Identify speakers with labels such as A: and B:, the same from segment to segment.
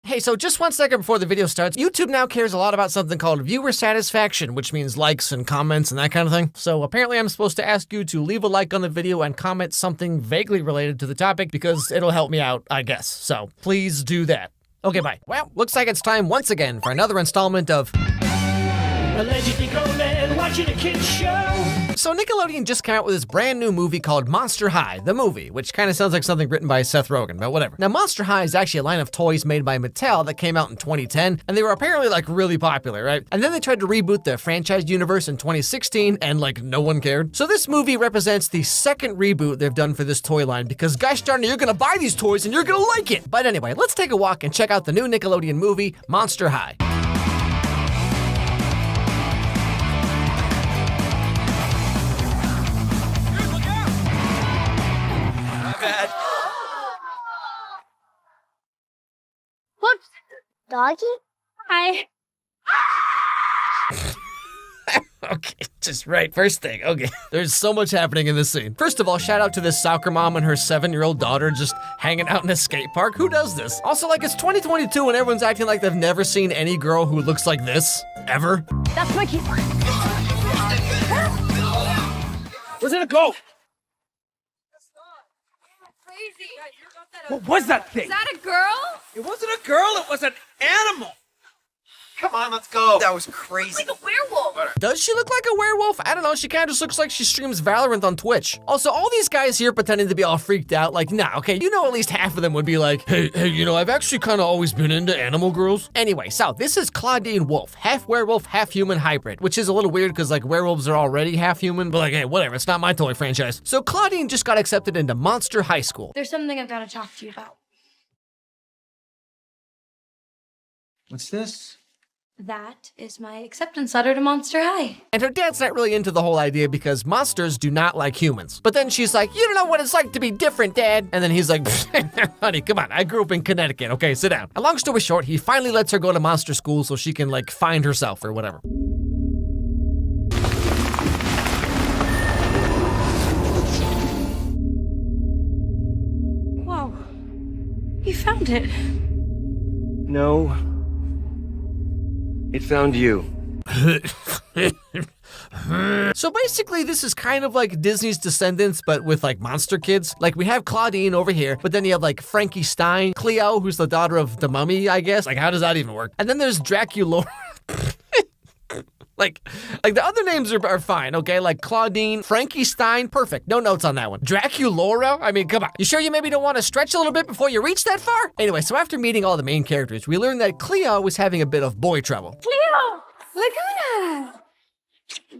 A: Hey, so just 1 second before the video starts, YouTube now cares a lot about something called viewer satisfaction, which means likes and comments and that kind of thing. So apparently I'm supposed to ask you to leave a like on the video and comment something vaguely related to the topic because it'll help me out, I guess. So please do that. Okay, bye. Well, looks like it's time once again for another installment of
B: Allegedly grown watching a kid's show.
A: So Nickelodeon just came out with this brand new movie called Monster High, the movie, which kind of sounds like something written by Seth Rogen, but whatever. Now, Monster High is actually a line of toys made by Mattel that came out in 2010, and they were apparently like really popular, right? And then they tried to reboot the franchise universe in 2016, and like no one cared. So this movie represents the second reboot they've done for this toy line because gosh darn it, you're gonna buy these toys and you're gonna like it. But anyway, let's take a walk and check out the new Nickelodeon movie, Monster High.
C: Whoops. Doggy? Hi.
A: Okay, just right, first thing, okay. There's so much happening in this scene. First of all, shout out to this soccer mom and her 7-year-old daughter just hanging out in a skate park. Who does this? Also, like, it's 2022 and everyone's acting like they've never seen any girl who looks like this, ever.
C: That's my key.
B: Where's it go?
D: Crazy.
B: What was that thing?
D: Is that a girl?
B: It wasn't a girl, it was an animal. Come on, let's go. That was crazy.
D: Like a werewolf.
A: Does she look like a werewolf? I don't know, she kind of just looks like she streams Valorant on Twitch. Also, all these guys here pretending to be all freaked out, like, nah, okay, you know at least half of them would be like, hey, you know, I've actually kind of always been into animal girls. Anyway, so this is Claudine Wolf, half werewolf, half human hybrid, which is a little weird because like werewolves are already half human, but like, hey, whatever, it's not my toy franchise. So Claudine just got accepted into Monster High School.
D: There's something I've got to talk to you about.
B: What's this?
D: That is my acceptance letter to Monster High.
A: And her dad's not really into the whole idea because monsters do not like humans. But then she's like, you don't know what it's like to be different, Dad. And then he's like, honey, come on, I grew up in Connecticut, okay, sit down. And long story short, he finally lets her go to monster school so she can like find herself or whatever.
D: Whoa. You found it.
E: No. It found you.
A: So basically, this is kind of like Disney's Descendants, but with like monster kids. Like we have Claudine over here, but then you have like Frankie Stein, Cleo, who's the daughter of the mummy, I guess. Like how does that even work? And then there's Dracula. Like the other names are fine, okay? Like Claudine, Frankie Stein, perfect. No notes on that one. Draculaura? I mean, come on. You sure you maybe don't want to stretch a little bit before you reach that far? Anyway, so after meeting all the main characters, we learned that Cleo was having a bit of boy trouble.
C: Cleo! Laguna!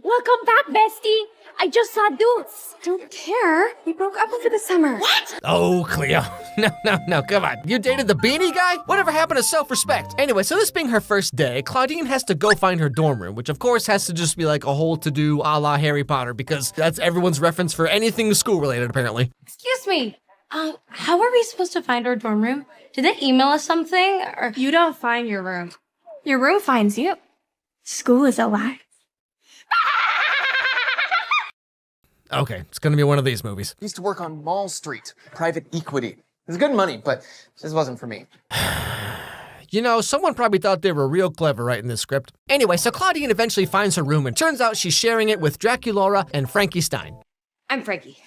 C: Welcome back, bestie. I just saw Dukes.
D: Don't care. We broke up over the summer. What?
A: Oh, Cleo. No, come on. You dated the beanie guy? Whatever happened to self-respect? Anyway, so this being her first day, Claudine has to go find her dorm room, which of course has to just be like a whole to-do a la Harry Potter, because that's everyone's reference for anything school-related, apparently.
D: Excuse me. How are we supposed to find our dorm room? Did they email us something? Or you don't find your room. Your room finds you. School is a lie.
A: Okay, it's gonna be one of these movies.
F: I used to work on Mall Street, private equity. It was good money, but this wasn't for me.
A: You know, someone probably thought they were real clever writing this script. Anyway, so Claudine eventually finds her room and turns out she's sharing it with Draculaura and Frankie Stein.
G: I'm Frankie.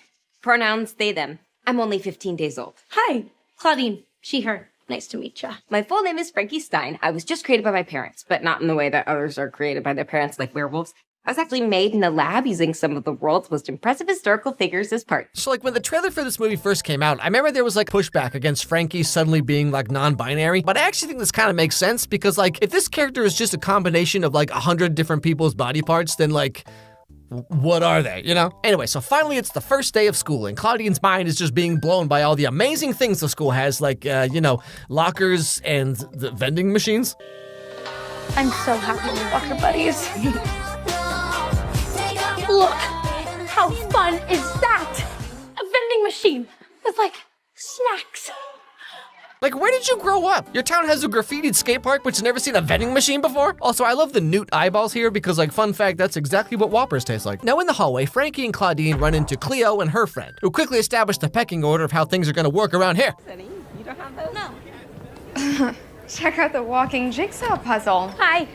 G: Pronouns they, them. I'm only 15 days old.
D: Hi, Claudine. She, her. Nice to meet ya.
G: My full name is Frankie Stein. I was just created by my parents, but not in the way that others are created by their parents, like werewolves. I was actually made in a lab using some of the world's most impressive historical figures as part.
A: So like when the trailer for this movie first came out, I remember there was like pushback against Frankie suddenly being like non-binary, but I actually think this kind of makes sense because like if this character is just a combination of like 100 different people's body parts, then like, what are they, you know? Anyway, so finally it's the first day of school and Claudine's mind is just being blown by all the amazing things the school has, like, you know, lockers and the vending machines.
D: I'm so happy we walker buddies. Look, how fun is that? A vending machine with like snacks.
A: Like, where did you grow up? Your town has a graffitied skate park, but you've never seen a vending machine before? Also, I love the newt eyeballs here because, like, fun fact, that's exactly what Whoppers taste like. Now, in the hallway, Frankie and Claudine run into Cleo and her friend, who quickly establish the pecking order of how things are gonna work around here.
G: Sunny, you don't have those?
D: No.
H: Check out the walking jigsaw puzzle.
G: Hi,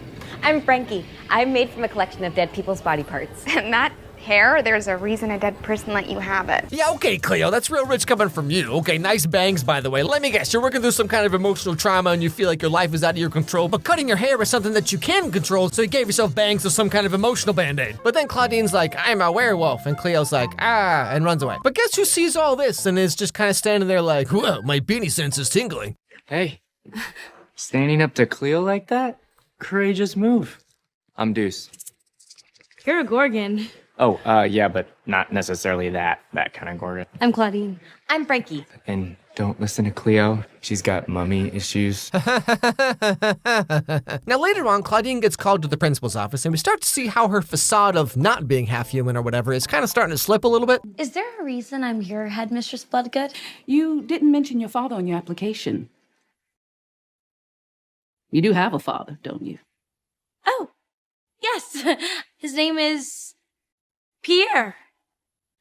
G: I'm Frankie. I'm made from a collection of dead people's body parts.
H: And that hair, there's a reason a dead person let you have it.
A: Yeah, okay, Cleo, that's real rich coming from you. Okay, nice bangs, by the way. Let me guess, you're working through some kind of emotional trauma and you feel like your life is out of your control, but cutting your hair is something that you can control, so you gave yourself bangs with some kind of emotional band-aid. But then Claudine's like, I'm a werewolf, and Cleo's like, ah, and runs away. But guess who sees all this and is just kind of standing there like, whoa, my beanie sense is tingling.
E: Hey, standing up to Cleo like that? Courageous move. I'm Deuce.
D: You're a Gorgon.
E: Oh, yeah, but not necessarily that kind of Gorgon.
D: I'm Claudine.
G: I'm Frankie.
E: And don't listen to Cleo. She's got mummy issues.
A: Now later on, Claudine gets called to the principal's office and we start to see how her facade of not being half human or whatever is kind of starting to slip a little bit.
D: Is there a reason I'm here, Headmistress Bloodgood?
I: You didn't mention your father on your application. You do have a father, don't you?
D: Oh, yes. His name is Pierre.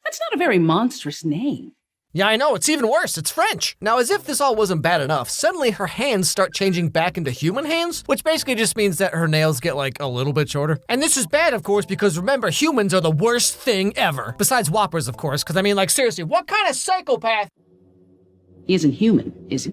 I: That's not a very monstrous name.
A: Yeah, I know, it's even worse, it's French. Now, as if this all wasn't bad enough, suddenly her hands start changing back into human hands, which basically just means that her nails get like a little bit shorter. And this is bad, of course, because remember, humans are the worst thing ever. Besides whoppers, of course, because I mean, like, seriously, what kind of psychopath?
I: He isn't human, is he?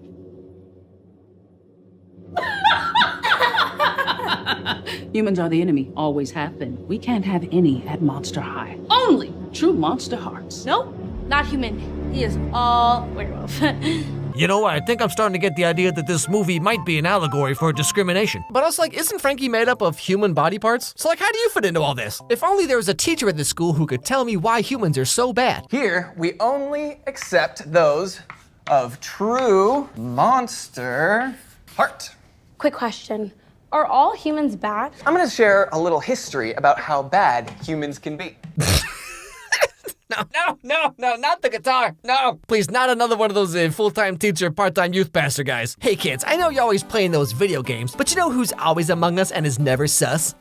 I: Humans are the enemy, always have been. We can't have any at Monster High. Only true monster hearts.
D: Nope, not human. He is all werewolf.
A: You know, I think I'm starting to get the idea that this movie might be an allegory for discrimination. But I was like, isn't Frankie made up of human body parts? So like, how do you fit into all this? If only there was a teacher at this school who could tell me why humans are so bad.
F: Here, we only accept those of true monster heart.
D: Quick question. Are all humans bad?
F: I'm gonna share a little history about how bad humans can be.
A: No, not the guitar. No, please, not another one of those full-time teacher, part-time youth pastor guys. Hey kids, I know you're always playing those video games, but you know who's always among us and is never sus?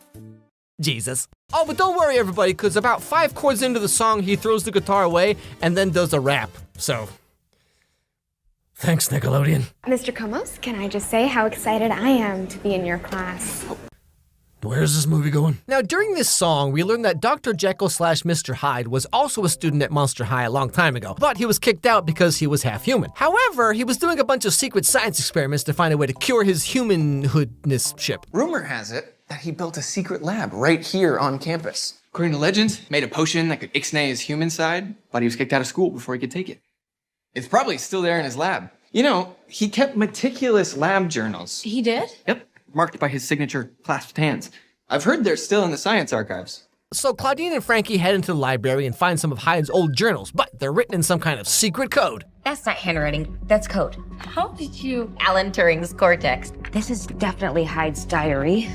A: Jesus. Oh, but don't worry everybody, because about 5 chords into the song, he throws the guitar away and then does a rap. So, thanks, Nickelodeon.
H: Mr. Comos, can I just say how excited I am to be in your class?
A: Where's this movie going? Now, during this song, we learn that Dr. Jekyll / Mr. Hyde was also a student at Monster High a long time ago, but he was kicked out because he was half human. However, he was doing a bunch of secret science experiments to find a way to cure his humanhoodness ship.
F: Rumor has it that he built a secret lab right here on campus. According to legend, made a potion that could ixnay his human side, but he was kicked out of school before he could take it. It's probably still there in his lab. You know, he kept meticulous lab journals.
D: He did?
F: Yep, marked by his signature clasped hands. I've heard they're still in the science archives.
A: So Claudine and Frankie head into the library and find some of Hyde's old journals, but they're written in some kind of secret code.
G: That's not handwriting, that's code.
D: How did you?
G: Alan Turing's cortex. This is definitely Hyde's diary.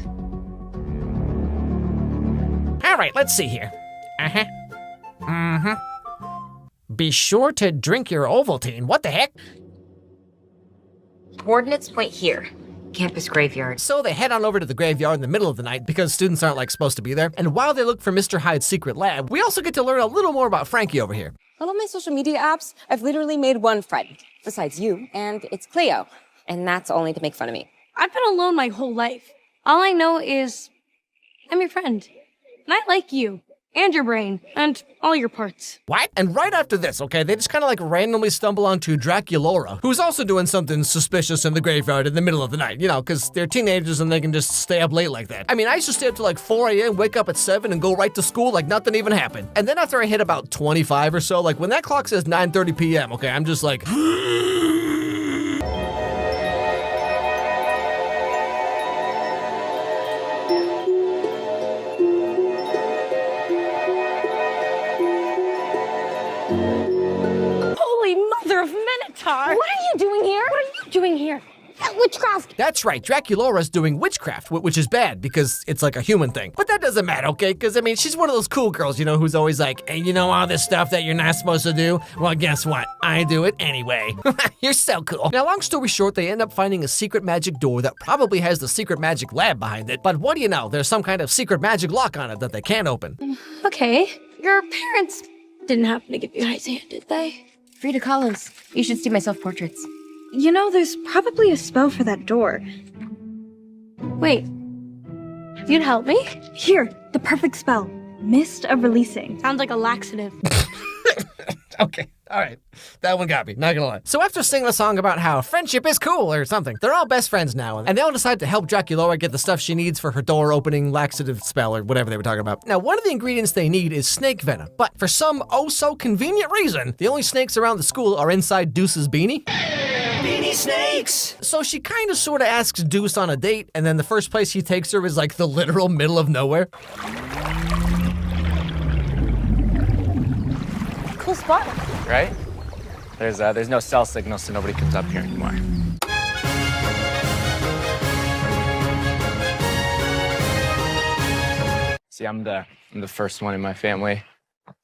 A: All right, let's see here. Be sure to drink your Ovaltine. What the heck?
G: Coordinates point here. Campus graveyard.
A: So they head on over to the graveyard in the middle of the night because students aren't like supposed to be there. And while they look for Mr. Hyde's secret lab, we also get to learn a little more about Frankie over here.
G: On all my social media apps, I've literally made one friend, besides you, and it's Cleo. And that's only to make fun of me.
D: I've been alone my whole life. All I know is I'm your friend. And I like you. And your brain. And all your parts.
A: What? And right after this, okay, they just kind of like randomly stumble onto Draculora, who's also doing something suspicious in the graveyard in the middle of the night, you know, because they're teenagers and they can just stay up late like that. I mean, I used to stay up till like 4 a.m., wake up at 7 and go right to school like nothing even happened. And then after I hit about 25 or so, like when that clock says 9:30 p.m., okay, I'm just like...
D: Mother of Minotaur!
C: What are you doing here?
D: What are you doing here?
C: Witchcraft.
A: That's right, Draculaura's doing witchcraft, which is bad because it's like a human thing. But that doesn't matter, okay? Because, I mean, she's one of those cool girls, you know, who's always like, hey, you know all this stuff that you're not supposed to do? Well, guess what? I do it anyway. You're so cool. Now, long story short, they end up finding a secret magic door that probably has the secret magic lab behind it. But what do you know? There's some kind of secret magic lock on it that they can't open.
D: Okay. Your parents didn't happen to give you Hyde's hand, did they?
G: Frida Kahlo's. You should see my self-portraits.
C: You know, there's probably a spell for that door.
D: Wait. You'd help me?
C: Here, the perfect spell. Mist of Releasing.
D: Sounds like a laxative.
A: Okay, all right. That one got me, not gonna lie. So after singing a song about how friendship is cool or something, they're all best friends now, and they all decide to help Draculaura get the stuff she needs for her door opening laxative spell or whatever they were talking about. Now, one of the ingredients they need is snake venom, but for some oh-so-convenient reason, the only snakes around the school are inside Deuce's beanie.
B: Beanie snakes!
A: So she kind of sort of asks Deuce on a date, and then the first place he takes her is like the literal middle of nowhere.
D: Cool spot.
E: Right? There's no cell signal, so nobody comes up here anymore. See, I'm the first one in my family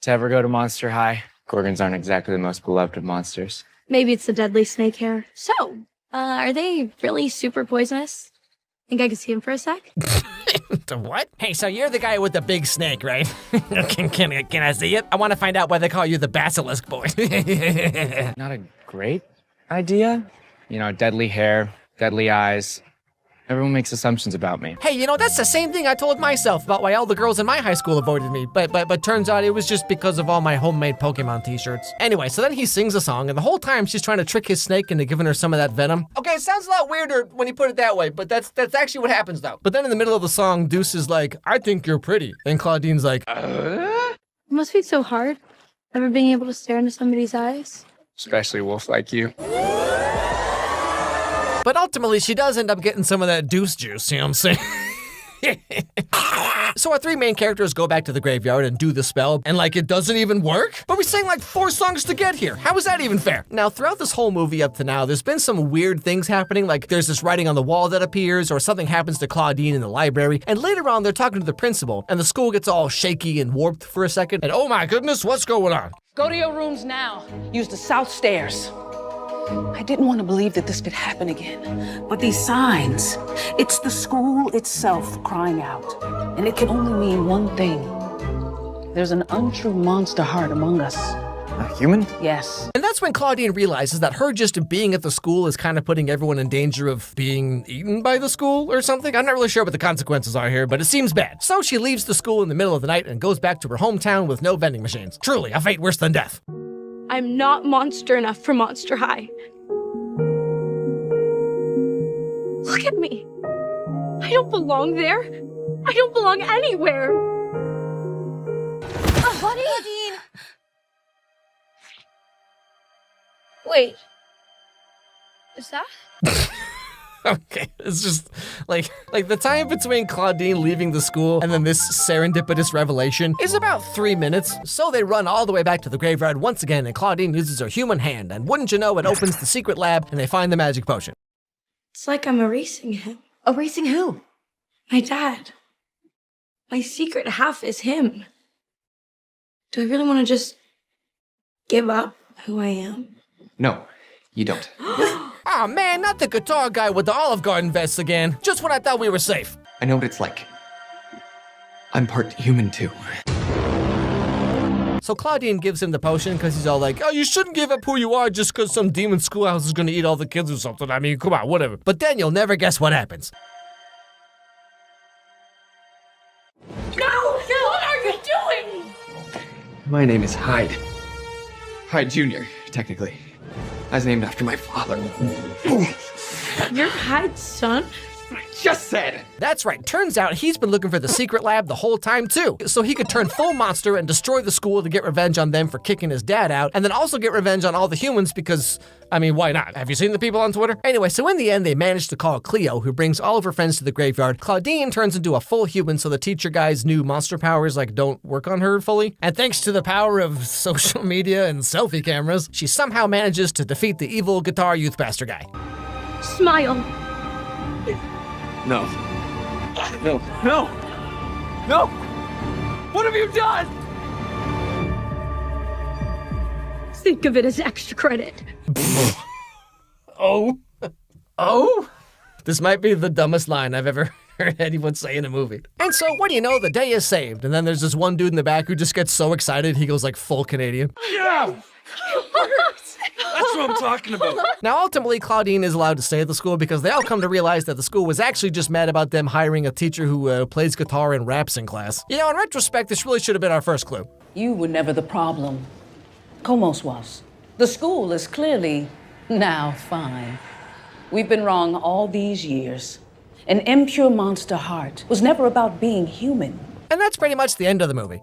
E: to ever go to Monster High. Gorgons aren't exactly the most beloved of monsters.
D: Maybe it's the deadly snake hair. So, are they really super poisonous? Think I could see him for a sec?
A: The what? Hey, so you're the guy with the big snake, right? Can I see it? I want to find out why they call you the basilisk boy.
E: Not a great idea. You know, deadly hair, deadly eyes. Everyone makes assumptions about me.
A: Hey, you know, that's the same thing I told myself about why all the girls in my high school avoided me. But turns out it was just because of all my homemade Pokemon t-shirts. Anyway, so then he sings a song, and the whole time she's trying to trick his snake into giving her some of that venom. Okay, it sounds a lot weirder when you put it that way, but that's actually what happens, though. But then in the middle of the song, Deuce is like, I think you're pretty. And Claudine's like,
D: It must be so hard, ever being able to stare into somebody's eyes.
E: Especially a wolf like you.
A: But ultimately, she does end up getting some of that Deuce juice, you know what I'm saying? So our three main characters go back to the graveyard and do the spell, and like it doesn't even work? But we sang like 4 songs to get here. How is that even fair? Now, throughout this whole movie up to now, there's been some weird things happening, like there's this writing on the wall that appears, or something happens to Claudine in the library, and later on they're talking to the principal, and the school gets all shaky and warped for a second, and oh my goodness, what's going on?
I: Go to your rooms now. Use the south stairs. I didn't want to believe that this could happen again. But these signs, it's the school itself crying out. And it can only mean one thing. There's an untrue monster heart among us.
E: A human?
I: Yes.
A: And that's when Claudine realizes that her just being at the school is kind of putting everyone in danger of being eaten by the school or something. I'm not really sure what the consequences are here, but it seems bad. So she leaves the school in the middle of the night and goes back to her hometown with no vending machines. Truly, a fate worse than death.
D: I'm not monster enough for Monster High. Look at me. I don't belong there. I don't belong anywhere. Claudine! Wait. Is that?
A: Okay, it's just like the time between Claudine leaving the school and then this serendipitous revelation is about 3 minutes. So they run all the way back to the graveyard once again, and Claudine uses her human hand, and wouldn't you know, it opens the secret lab and they find the magic potion.
D: It's like I'm erasing him.
G: Erasing who?
D: My dad. My secret half is him. Do I really want to just give up who I am?
F: No, you don't.
A: Oh man, not the guitar guy with the Olive Garden vest again. Just when I thought we were safe.
F: I know what it's like. I'm part human too.
A: So Claudine gives him the potion because he's all like, oh, you shouldn't give up who you are just because some demon schoolhouse is going to eat all the kids or something. I mean, come on, whatever. But then you'll never guess what happens.
D: No! What are you doing?
F: My name is Hyde. Hyde Jr., technically. I was named after my father.
D: You're Hyde's son?
F: I just said!
A: That's right. Turns out he's been looking for the secret lab the whole time too, so he could turn full monster and destroy the school to get revenge on them for kicking his dad out, and then also get revenge on all the humans because, I mean, why not? Have you seen the people on Twitter? Anyway, so in the end, they managed to call Cleo, who brings all of her friends to the graveyard. Claudine turns into a full human, so the teacher guy's new monster powers don't work on her fully. And thanks to the power of social media and selfie cameras, she somehow manages to defeat the evil guitar youth pastor guy.
D: Smile.
F: No. No. No! No! What have you done?
D: Think of it as extra credit.
A: Oh? Oh? This might be the dumbest line I've ever heard anyone say in a movie. And so, what do you know? The day is saved. And then there's this one dude in the back who just gets so excited, he goes like full Canadian.
B: Yeah! That's what I'm talking about.
A: Now, ultimately, Claudine is allowed to stay at the school because they all come to realize that the school was actually just mad about them hiring a teacher who plays guitar and raps in class. You know, in retrospect, this really should have been our first clue.
I: You were never the problem. Komos was. The school is clearly now fine. We've been wrong all these years. An impure monster heart was never about being human.
A: And that's pretty much the end of the movie.